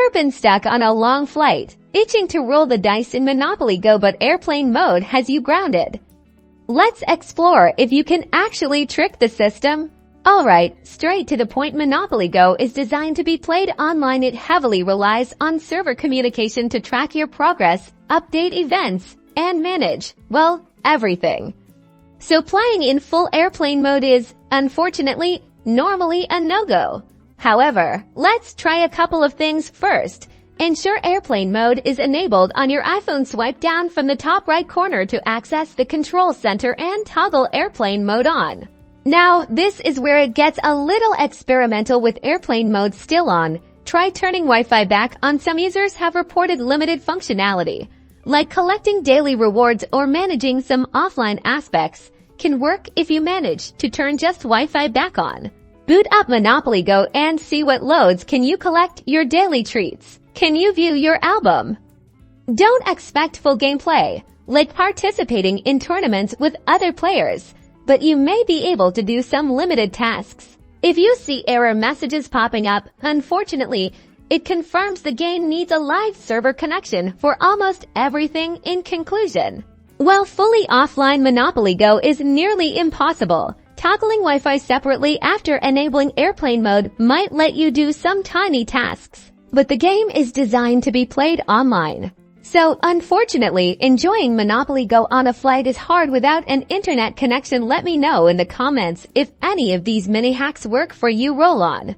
Ever been stuck on a long flight, itching to roll the dice in Monopoly Go but airplane mode has you grounded? Let's explore if you can actually trick the system. Alright, straight to the point, Monopoly Go is designed to be played online. It heavily relies on server communication to track your progress, update events, and manage, well, everything. So playing in full airplane mode is, unfortunately, normally a no-go. However, let's try a couple of things first. Ensure airplane mode is enabled on your iPhone. Swipe down from the top right corner to access the control center and toggle airplane mode on. Now, this is where it gets a little experimental. With airplane mode still on, try turning Wi-Fi back on. Some users have reported limited functionality, like collecting daily rewards or managing some offline aspects can work if you manage to turn just Wi-Fi back on. Boot up Monopoly Go and see what loads. Can you collect your daily treats? Can you view your album? Don't expect full gameplay, like participating in tournaments with other players, but you may be able to do some limited tasks. If you see error messages popping up, unfortunately, it confirms the game needs a live server connection for almost everything. In conclusion, while fully offline, Monopoly Go is nearly impossible. Toggling Wi-Fi separately after enabling airplane mode might let you do some tiny tasks, but the game is designed to be played online. So, unfortunately, enjoying Monopoly Go on a flight is hard without an internet connection. Let me know in the comments if any of these mini hacks work for you. Roll on.